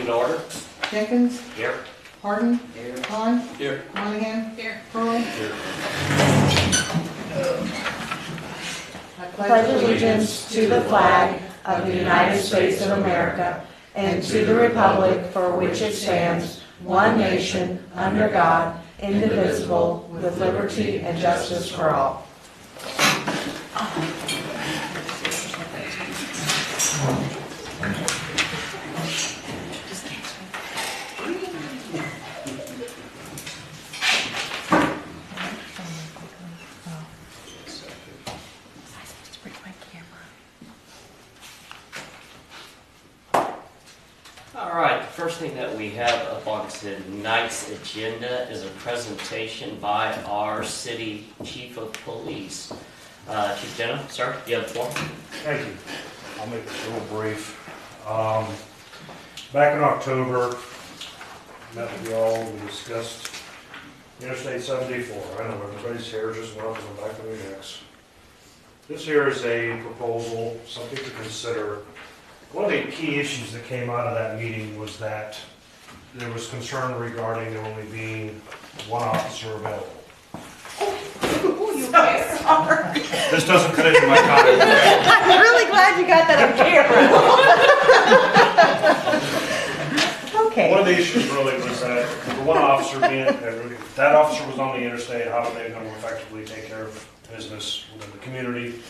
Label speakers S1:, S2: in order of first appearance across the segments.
S1: to order.
S2: Jenkins,
S1: Here.
S2: Harden,
S1: Here.
S2: Vaughn,
S1: Here.
S2: Monahan,
S3: Here.
S2: Pearl.
S1: Here.
S2: I
S4: pledge allegiance to the flag of the United States of America and to the republic for which it stands, one nation, under God, indivisible, with liberty and justice for all.
S1: All right, the first thing that we have up on tonight's agenda is a presentation by our city chief of police. Chief Denham, sir, you have the floor.
S5: Thank you. I'll make this a little brief. Back in October, met with y'all, we discussed Interstate 74. I know everybody's hair just went up on the back of their necks. This here is a proposal, something to consider. One of the key issues that came out of that meeting was that there was concern regarding there only being one officer available. This doesn't fit into my comment.
S4: I'm really glad you got that on camera. Okay.
S5: One of the issues really was that the one officer being, that officer was on the interstate, how are they going to effectively take care of business within the community?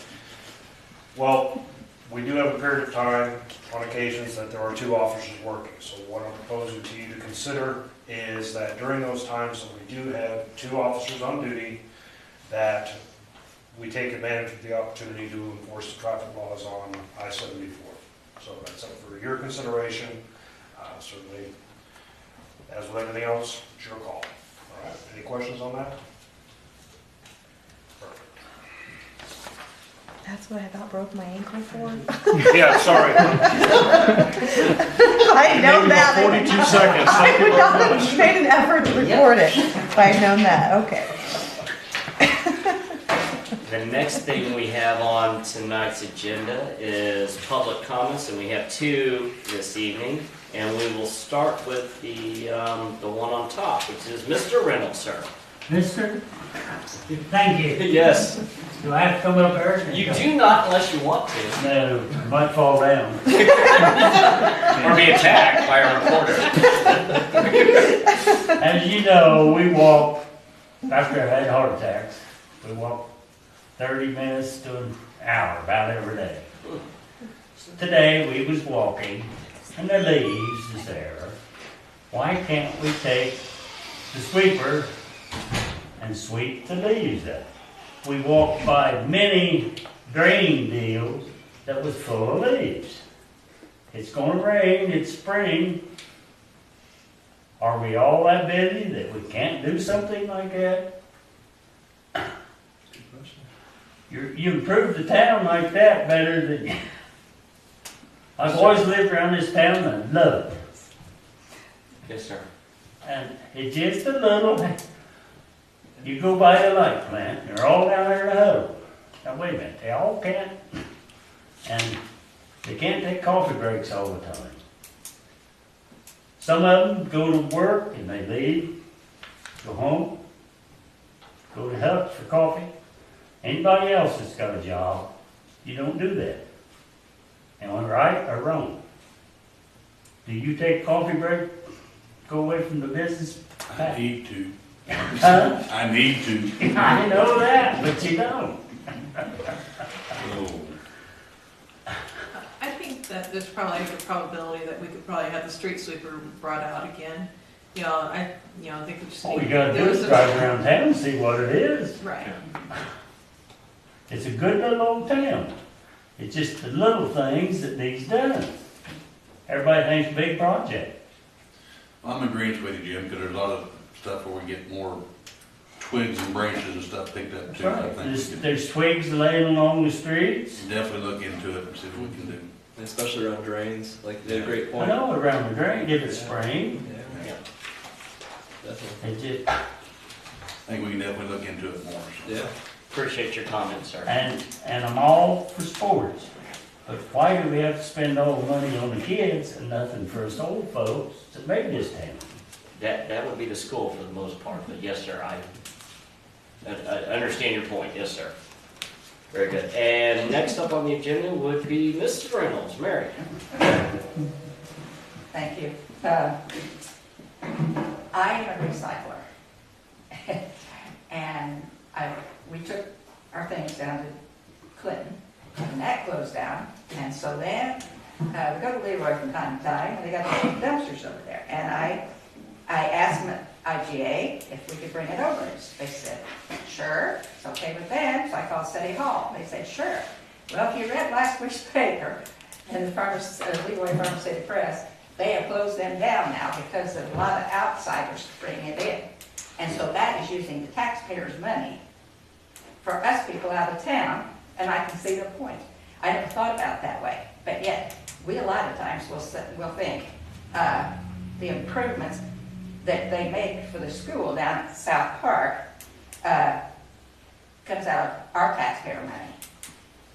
S5: Well, we do have a period of time on occasions that there are two officers working. So what I'm proposing to you to consider is that during those times that we do have two officers on duty, that we take advantage of the opportunity to enforce the traffic laws on I-74. So that's up for your consideration. Certainly, as with everything else, it's your call. All right, any questions on that? Perfect.
S4: That's what I about broke my ankle for.
S5: Yeah, sorry.
S4: I had known
S5: Maybe
S4: that.
S5: about 42 seconds.
S4: I
S5: Thank you
S4: would
S5: very
S4: not
S5: much.
S4: have made an effort to record it if I had known that. Okay.
S1: The next thing we have on tonight's agenda is public comments, and we have two this evening. And we will start with the one on top, which is Mr. Reynolds, sir.
S6: Mister? Thank you.
S1: Yes.
S6: Do I have to come up there?
S1: You do not unless you want to.
S6: No, I might fall down.
S1: Or be attacked by a reporter.
S6: As you know, we walk, after I had heart attacks, we walk 30 minutes to an hour about every day. Today we was walking and the leaves is there. Why can't we take the sweeper and sweep the leaves up? We walked by many grain deals that was full of leaves. It's gonna rain, it's spring. Are we all that busy that we can't do something like that? You improve the town like that better than... I've always lived around this town and love it.
S1: Yes, sir.
S6: And it's just a little... You go by the light plant, they're all down there in a huddle. Now wait a minute, they all can't... And they can't take coffee breaks all the time. Some of them go to work and they leave, go home, go to Huck's for coffee. Anybody else that's got a job, you don't do that. Am I right or wrong? Do you take a coffee break, go away from the business?
S7: I need to.
S6: Huh?
S7: I need to.
S6: I know that, but you don't.
S7: Oh.
S3: I think that there's probably a probability that we could probably have the street sweeper brought out again. I think we just
S6: All
S3: need.
S6: you gotta do
S3: there
S6: is
S3: was a-
S6: drive around town and see what it is.
S3: Right.
S6: It's a good little old town. It's just the little things that needs done. Everybody thinks big project.
S7: I'm in agreement with you, Jim, because there's a lot of stuff where we get more twigs and branches and stuff picked up
S6: That's
S7: too. I
S6: right.
S7: think we
S6: There's,
S7: can
S6: there's twigs laying along the streets.
S7: definitely look into it and see what we can do.
S8: Especially around drains, like they had a great
S6: I
S8: point.
S6: know around the drain, if it's spraying,
S8: Yeah, definitely.
S6: it just,
S7: I think we can definitely look into it more. So.
S8: Yeah.
S1: Appreciate your comments, sir.
S6: and I'm all for sports. But why do we have to spend all the money on the kids and nothing for us old folks that made this town?
S1: That would be the school for the most part, but yes, sir, I understand your point, yes, sir. Very good. And next up on the agenda would be Mrs. Reynolds, Mary.
S4: Thank you. I am a recycler. And we took our things down to Clinton, and that closed down. And so then, we go to Leroy from time to time, and they got the big dumpsters over there. And I asked them at IGA if we could bring it over. They said, sure, it's okay with them. So I called City Hall. They said, sure. Well, if you read last week's paper in the Leroy Farm City Press, they have closed them down now because of a lot of outsiders bringing it in. And so that is using the taxpayers' money for us people out of town, and I can see the point. I never thought about it that way, but yet, we a lot of times will think the improvements that they make for the school down at South Park comes out of our taxpayer money.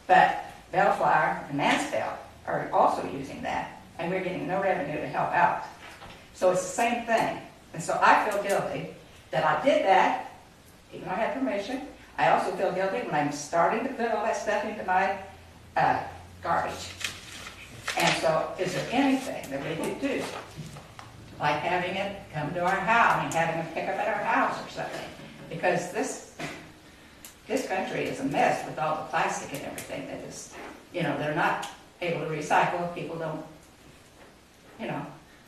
S4: But Bellflower and Mansfield are also using that, and we're getting no revenue to help out. So it's the same thing. And so I feel guilty that I did that, even though I had permission. I also feel guilty when I'm starting to put all that stuff into my garbage. And so is there anything that we could do? Like having it come to our house, I mean, having it pick up at our house or something. Because this country is a mess with all the plastic and everything that is, they're not able to recycle. People don't,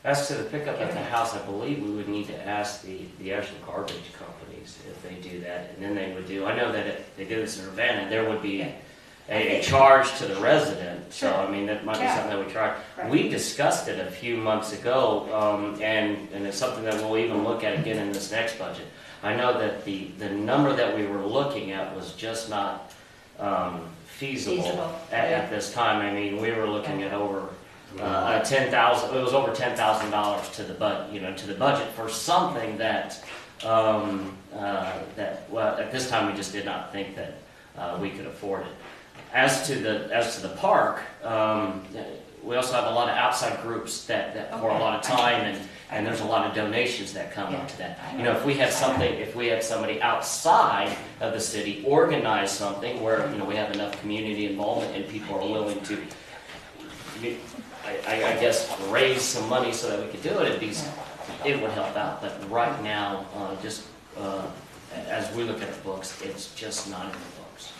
S1: As to the pickup at the house, I believe we would need to ask the actual garbage companies if they do that, and then they would do, I know that if they do this in Urbana, there would be a charge to the resident, so I mean, that might be something that we try.
S4: Right.
S1: We discussed it a few months ago, and it's something that we'll even look at again in this next budget. I know that the number that we were looking at was just not feasible at this time. I mean, we were looking at over $10,000. It was over $10,000 to the budget for something that at this time we just did not think that we could afford it. As to the park, we also have a lot of outside groups that pour a lot of time, and there's a lot of donations that come into that. If we had somebody outside of the city organize something where we have enough community involvement and people are willing to, I guess, raise some money so that we could do it, it would help out. But right now, as we look at the books, it's just not in the books.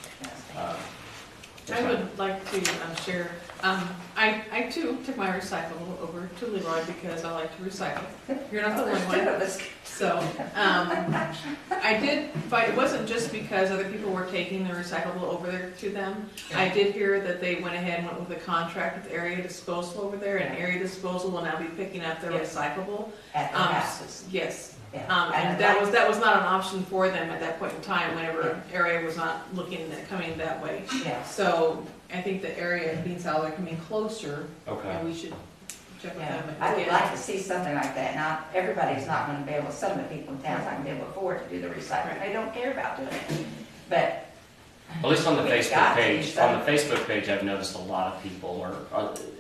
S3: I would like to share, I too took my recyclable over to Leroy because I like to recycle. You're not the only one. So, I did, but it wasn't just because other people were taking the recyclable over there to them. I did hear that they went ahead and went with a contract with Area Disposal over there, and Area Disposal will now be picking up their recyclable.
S4: At their houses.
S3: Yes.
S4: Yeah.
S3: And that was not an option for them at that point in time, whenever Area was not looking at coming that way.
S4: Yeah.
S3: So I think the Area being how they're coming closer,
S1: Okay.
S3: and we should check with
S4: Yeah,
S3: them.
S4: I would like to see something like that. Now, everybody's not going to be able, some of the people in town aren't going to be able to afford to do the recycling. They don't care about doing it. But
S1: At least on the
S4: We've
S1: Facebook
S4: got to
S1: page,
S4: do
S1: on the Facebook page, I've noticed a lot of people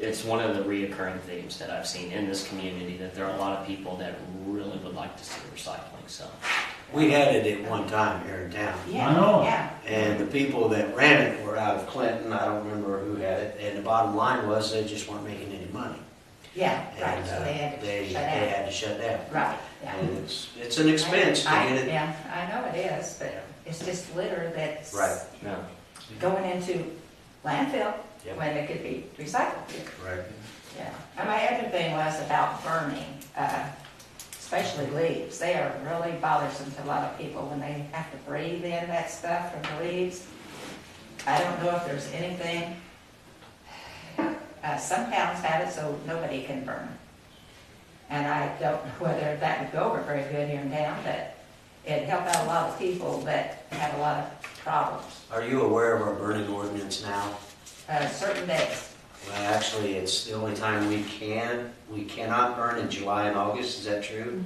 S1: it's one of the reoccurring themes that I've seen in this community, that there are a lot of people that really would like to see recycling, so.
S9: We had it at one time here in town,
S4: yeah,
S6: I know.
S4: yeah.
S9: and the people that ran it were out of Clinton, I don't remember who had it, and the bottom line was they just weren't making any money.
S4: Yeah, right,
S9: And
S4: so they had to
S9: they
S4: shut down.
S9: had to shut down.
S4: Right, yeah.
S9: And it's an expense to get it.
S4: Yeah, I know it is, but it's just litter that's
S9: Right.
S1: No.
S4: going into landfill
S9: Yep.
S4: when it could be recycled.
S9: Right.
S4: Yeah. And my other thing was about burning, especially leaves. They are really bothersome to a lot of people when they have to breathe in that stuff from the leaves. I don't know if there's anything, some towns have it so nobody can burn. And I don't know whether that would go over very good here in town, but it'd help out a lot of people that have a lot of problems.
S9: Are you aware of our burning ordinance now?
S4: Certain days.
S9: Well, actually, it's the only time we cannot burn in July and August, is that true?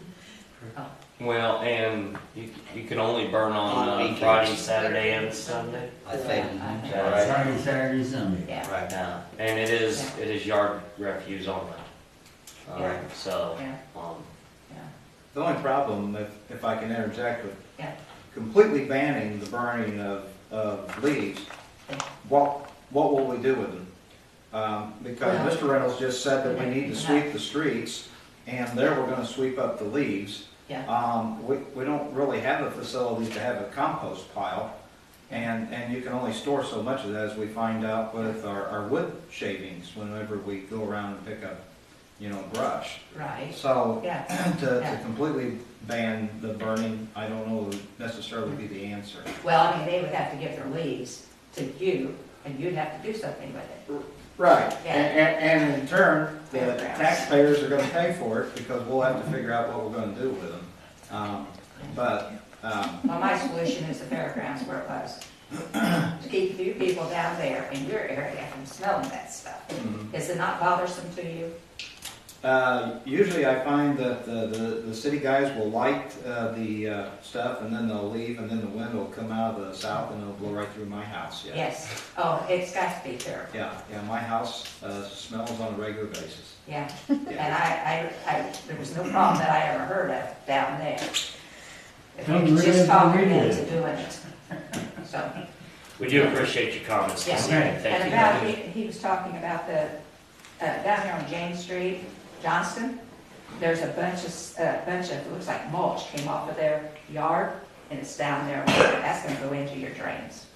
S1: Well, and you can only burn
S9: On
S1: on
S9: weekends.
S1: Friday, Saturday, and Sunday.
S9: I think.
S1: Is that right?
S6: Friday, Saturday, Sunday.
S4: Yeah.
S9: Right.
S1: Yeah, and it is yard refuse only.
S4: Yeah.
S1: So,
S4: Yeah.
S10: The only problem, if I can interject, with
S4: Yeah.
S10: completely banning the burning of leaves, what will we do with them? Because
S4: Well-
S10: Mr. Reynolds just said that we need to sweep the streets, and there we're gonna sweep up the leaves.
S4: Yeah.
S10: We don't really have a facility to have a compost pile, and you can only store so much of that, as we find out with our wood shavings, whenever we go around and pick up, brush.
S4: Right,
S10: So,
S4: yeah.
S10: to
S4: Yeah.
S10: completely ban the burning, I don't know would necessarily be the answer.
S4: Well, I mean, they would have to give their leaves to you, and you'd have to do something with it.
S10: Right,
S4: Yeah.
S10: and in turn, the
S4: Fairgrounds.
S10: taxpayers are gonna pay for it, because we'll have to figure out what we're gonna do with them.
S4: Well, my solution is the fairgrounds where it was. To keep you people down there in your area from smelling that stuff. Is it not bothersome to you?
S10: Usually I find that the city guys will light the stuff, and then they'll leave, and then the wind will come out of the south, and it'll blow right through my house, yeah.
S4: Yes. Oh, it's got to be terrible.
S10: Yeah, my house smells on a regular basis.
S4: Yeah.
S10: Yeah.
S4: And there was no problem that I ever heard of down there. If we
S6: Don't
S4: could
S6: really
S4: just talk them
S6: believe
S4: into
S6: it.
S4: doing it. So,
S1: we do appreciate your comments this
S4: yeah.
S1: evening. Thank
S4: And
S1: you.
S4: about, he was talking about the, down here on James Street, Johnston, there's a bunch of, it looks like mulch came off of their yard, and it's down there. That's gonna go into your drains.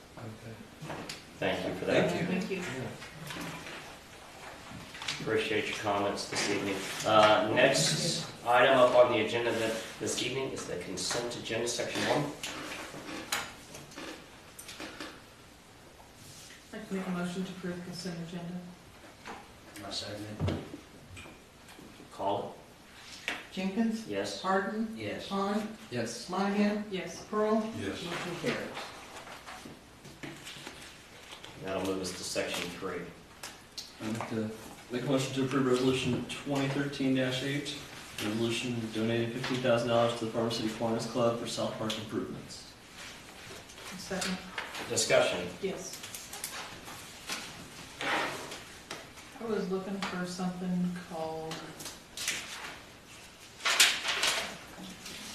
S1: Thank you for that.
S3: Thank you.
S1: Appreciate your comments this evening. Next item up on the agenda this evening is the consent agenda, section 1.
S3: I'd like to make a motion to approve consent agenda.
S9: My second.
S1: Call
S2: Jenkins,
S1: it. Yes.
S2: Harden,
S9: Yes.
S2: Han,
S8: Yes.
S2: Monahan,
S3: Yes.
S2: Pearl,
S7: Yes.
S2: motion carries.
S1: That'll move us to section 3.
S8: I'd like to make a motion to approve resolution 2013-8, resolution donating $15,000 to the Farm City Kiwanis Club for South Park improvements.
S3: Second.
S1: Discussion.
S3: Yes. I was looking for something called,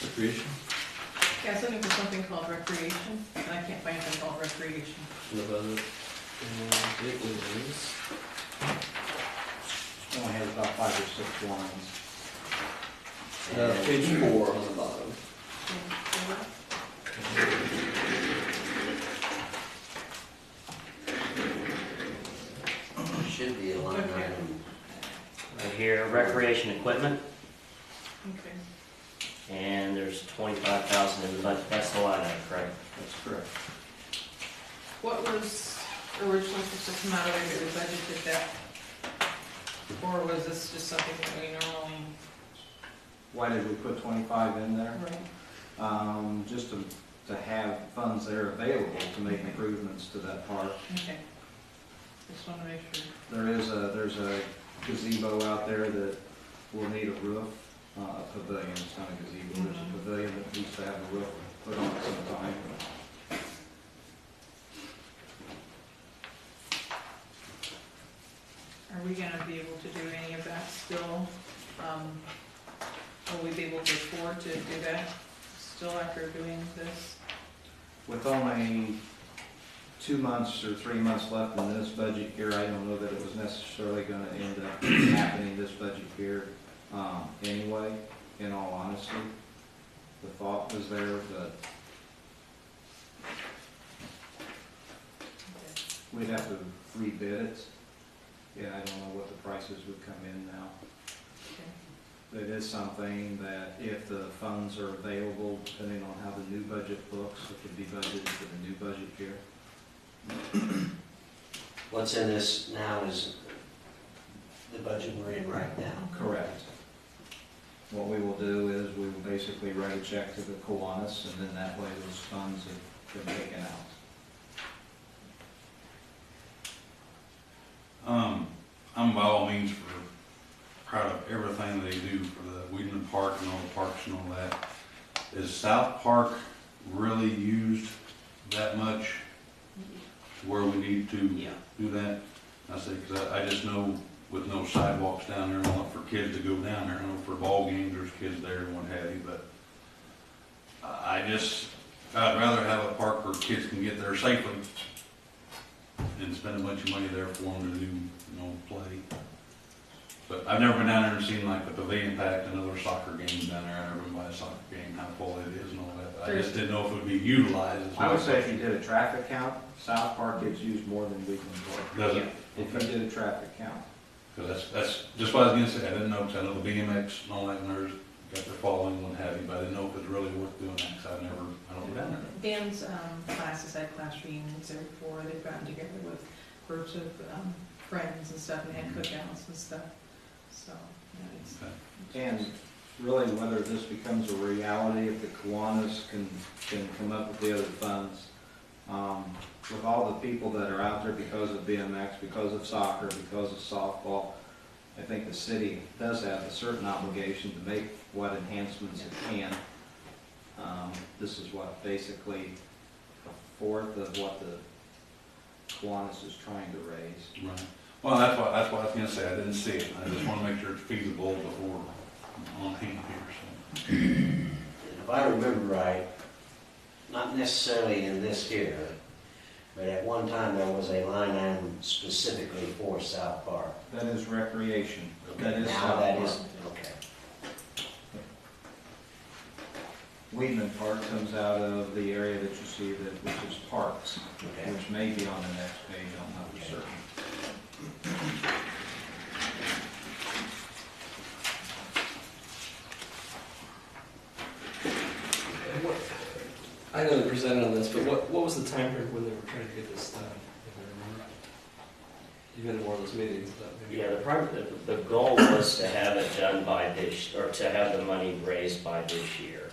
S8: Recreation.
S3: yeah, I was looking for something called recreation, and I can't find anything called recreation.
S8: In the budget. And it is.
S10: Only has about 5 or 6 lines.
S8: Page 4 on the bottom.
S9: Should be a line
S3: Okay.
S9: item.
S1: Right here, recreation equipment,
S3: Okay.
S1: and there's 25,000 in the budget. That's the line item, correct?
S10: That's correct.
S3: What was originally supposed to come out of there, we budgeted that? Or was this just something that we normally,
S10: Why did we put 25 in there?
S3: right?
S10: Just to have funds there available to make improvements to that park.
S3: Okay. Just want to make sure.
S10: There's a gazebo out there that will need a roof, a pavilion, it's not a gazebo, there's a pavilion that needs to have a roof put on it sometime.
S3: Are we gonna be able to do any of that still? Will we be able to afford to do that still after doing this?
S10: With only 2 months or 3 months left in this budget year, I don't know that it was necessarily gonna end up happening this budget year, anyway, in all honesty. The thought was there, but we'd have to rebid it. Yeah, I don't know what the prices would come in now.
S3: Okay.
S10: It is something that if the funds are available, depending on how the new budget looks, it could be budgeted for the new budget year.
S9: What's in this now is the budget we're in right now.
S10: Correct. What we will do is we will basically write a check to the Kiwanis, and then that way those funds have been taken out.
S7: I'm by all means proud of everything they do for the Weedman Park and all the parks and all that. Is South Park really used that much to where we need to
S1: Yeah.
S7: do that? I say, because I just know with no sidewalks down there, not for kids to go down there, I know for ball games, there's kids there and what have you, but I'd rather have a park where kids can get there safely and spend a bunch of money there for them to do, play. But I've never been down there and seen like the pavilion packed and other soccer games down there. I've never been by a soccer game, how full it is and all that. But I just didn't know if it would be utilized as
S10: I
S7: well.
S10: would say if you did a traffic count, South Park gets used more than Weekland Park.
S7: Does it?
S10: If you did a traffic count.
S7: Because that's just what I was gonna say. I didn't know, because I know the BMX and all that, and there's got their following and what have you, but I didn't know if it was really worth doing that, because I don't go down there.
S3: Dan's classes had class reunions there before. They've gotten together with groups of friends and stuff and had cookouts and stuff. So, it's.
S7: Okay.
S10: And really, whether this becomes a reality, if the Kiwanis can come up with the other funds, with all the people that are out there because of BMX, because of soccer, because of softball, I think the city does have a certain obligation to make what enhancements it can. This is what, basically a fourth of what the Kiwanis is trying to raise.
S7: Right. Well, that's what I was gonna say. I didn't see it. I just want to make sure it's feasible before on hand here, so.
S9: And if I remember right, not necessarily in this here, but at one time there was a line item specifically for South Park.
S10: That is recreation. That is
S9: Now
S10: South
S9: that
S10: Park.
S9: is, okay.
S10: Weedman Park comes out of the area that you see which is parks,
S9: Okay.
S10: which may be on the next page, I'm not for certain.
S8: I know they presented on this, but what was the time period when they were trying to get this done? If I remember. You've been to more of those meetings.
S1: Yeah, the goal was to have it done by this, or to have the money raised by this year.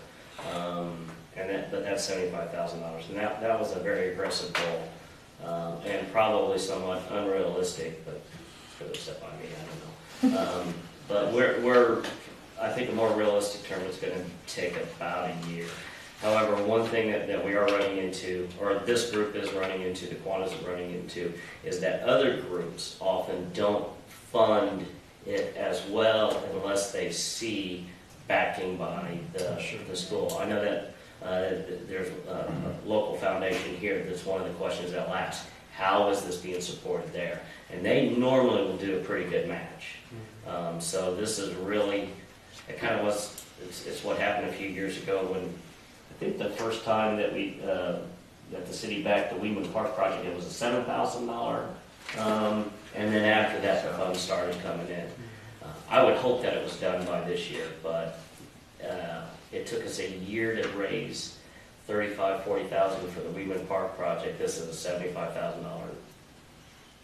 S1: But that's $75,000, and that was a very aggressive goal, and probably somewhat unrealistic, but could have set by me, I don't know. But I think a more realistic term is gonna take about a year. However, one thing that we are running into, or this group is running into, the Kiwanis is running into, is that other groups often don't fund it as well unless they see backing by the school. I know that there's a local foundation here that's one of the questions they'll ask. How is this being supported there? And they normally will do a pretty good match. So this is really, it kind of was, it's what happened a few years ago when, I think the first time that that the city backed the Weedman Park project, it was a $7,000, and then after that, the funds started coming in. I would hope that it was done by this year, but it took us a year to raise $35,000-40,000 for the Weedman Park project. This is a $75,000,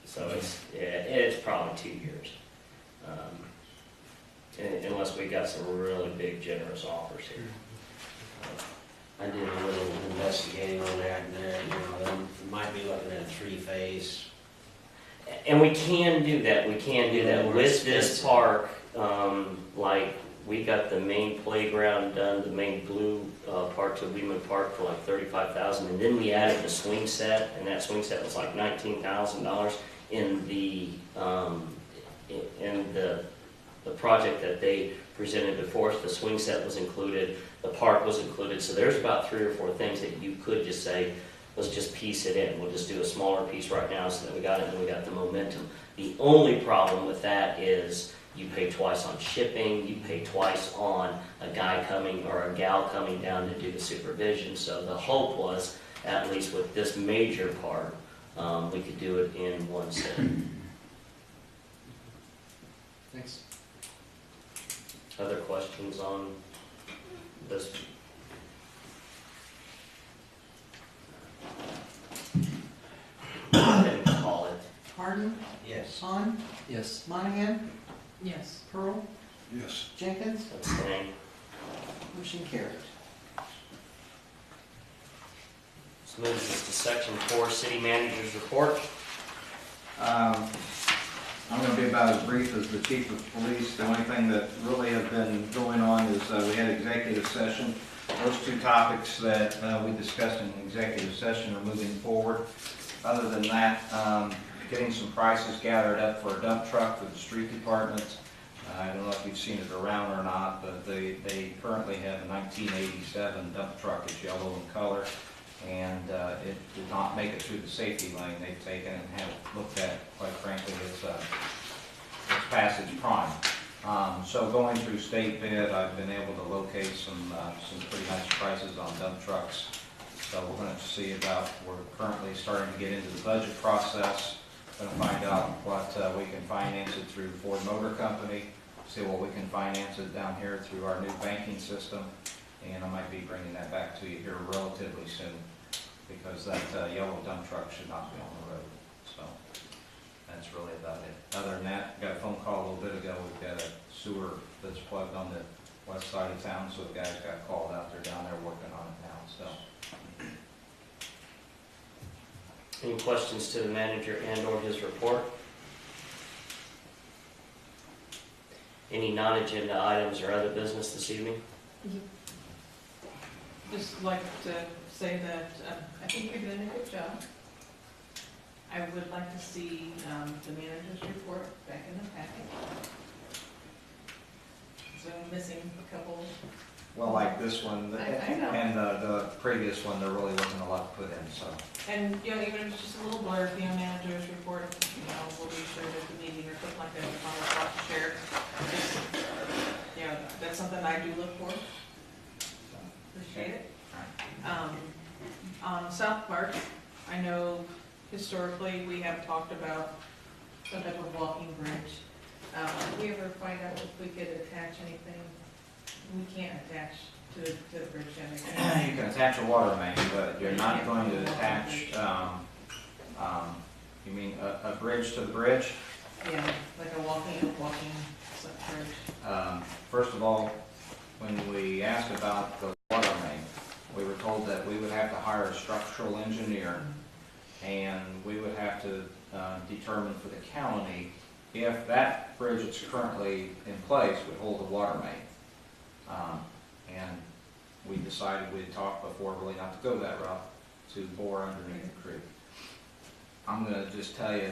S1: so it's probably 2 years, unless we got some really big generous offers here.
S9: I did a little investigating on that, and we might be looking at a 3-phase.
S1: And we can do that. We can do that with this park. Like we got the main playground done, the main blue part to Weedman Park for like $35,000, and then we added the swing set, and that swing set was like $19,000 in the project that they presented before us. The swing set was included, the park was included, so there's about 3 or 4 things that you could just say, let's just piece it in. We'll just do a smaller piece right now so that we got it and we got the momentum. The only problem with that is you pay twice on shipping, you pay twice on a guy coming or a gal coming down to do the supervision. So the hope was, at least with this major part, we could do it in one sitting.
S8: Thanks.
S1: Other questions on this? Go ahead and call it.
S2: Harden,
S9: Yes.
S2: Han,
S8: Yes.
S2: Monahan,
S3: Yes.
S2: Pearl,
S7: Yes.
S2: Jenkins,
S1: Abstain.
S2: motion carried.
S1: This moves us to section 4, city manager's report.
S10: I'm going to be about as brief as the chief of police. The only thing that really has been going on is executive session. Those two topics that we discussed in executive session are moving forward. Other than that, getting some prices gathered up for a dump truck for the street department. I don't know if you've seen it around or not, but they currently have a 1987 dump truck. It's yellow in color, and it did not make it through the safety lane. They've taken it and had it looked at. Quite frankly, it's past its prime. So going through state bid, I've been able to locate some pretty nice prices on dump trucks. So we're going to see about, we're currently starting to get into the budget process. Going to find out what we can finance it through Ford Motor Company, see what we can finance it down here through our new banking system. And I might be bringing that back to you here relatively soon, because that yellow dump truck should not be on the road. So that's really about it. Other than that, got a phone call a little bit ago. We've got a sewer that's plugged on the west side of town, so the guys got called out there down there working on it now. So
S1: Any questions to the manager and or his report? Any non-agenda items or other business this evening?
S3: Just like to say that I think you're doing a good job. I would like to see the manager's report back in the packet. So I'm missing a couple.
S10: well, like this one
S3: I know.
S10: and the previous one, there really wasn't a lot to put in. So
S3: And, you know, even if it's just a little blurb, you know, manager's report, you know, we'll be sure that the meeting or something like that, if I want to share. Just, you know, that's something I do look for. So, appreciate it. On South Park, I know historically we have talked about some type of walking bridge. Did we ever find out if we could attach anything? We can't attach to the bridge, can we?
S10: you can attach a water main, but you're not going to attach. You mean a bridge to the bridge?
S3: Yeah, like a walking bridge.
S10: First of all, when we asked about the water main, we were told that we would have to hire a structural engineer, and we would have to determine for the county if that bridge that's currently in place would hold a water main. And we decided, we had talked before really not to go that route, to bore underneath the creek. I'm going to just tell you,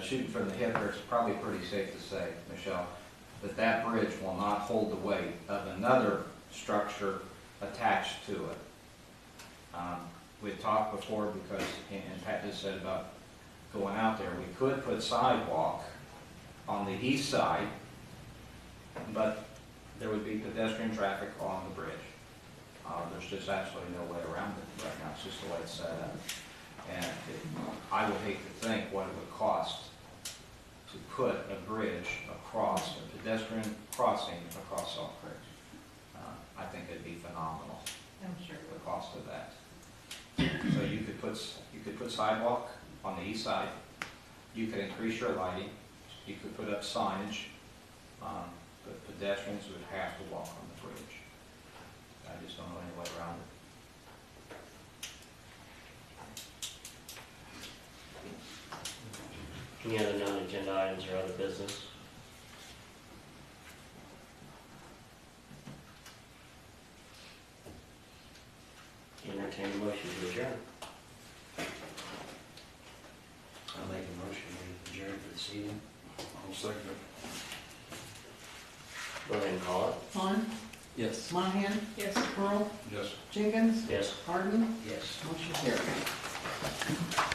S10: shooting from the hip here, it's probably pretty safe to say, Michelle, that that bridge will not hold the weight of another structure attached to it. We had talked before because, and Pat just said about going out there, we could put sidewalk on the east side, but there would be pedestrian traffic on the bridge. There's just absolutely no way around it right now. It's just the way it's set up. And I would hate to think what it would cost to put a bridge across, a pedestrian crossing across Salt Creek. I think it'd be phenomenal,
S3: I'm sure.
S10: the cost of that. So you could put sidewalk on the east side. You could increase your lighting. You could put up signage. But pedestrians would have to walk on the bridge. I just don't know any way around it.
S1: Any other non-agenda items or other business? Entertain a motion to adjourn.
S9: I'll make a motion to adjourn for this evening.
S5: I'll second it.
S1: Go ahead and call it.
S2: Vaughn,
S8: Yes.
S2: Monahan,
S3: Yes.
S2: Pearl,
S5: Yes.
S2: Jenkins,
S1: Yes.
S2: Harden,
S9: Yes.
S2: motion carried.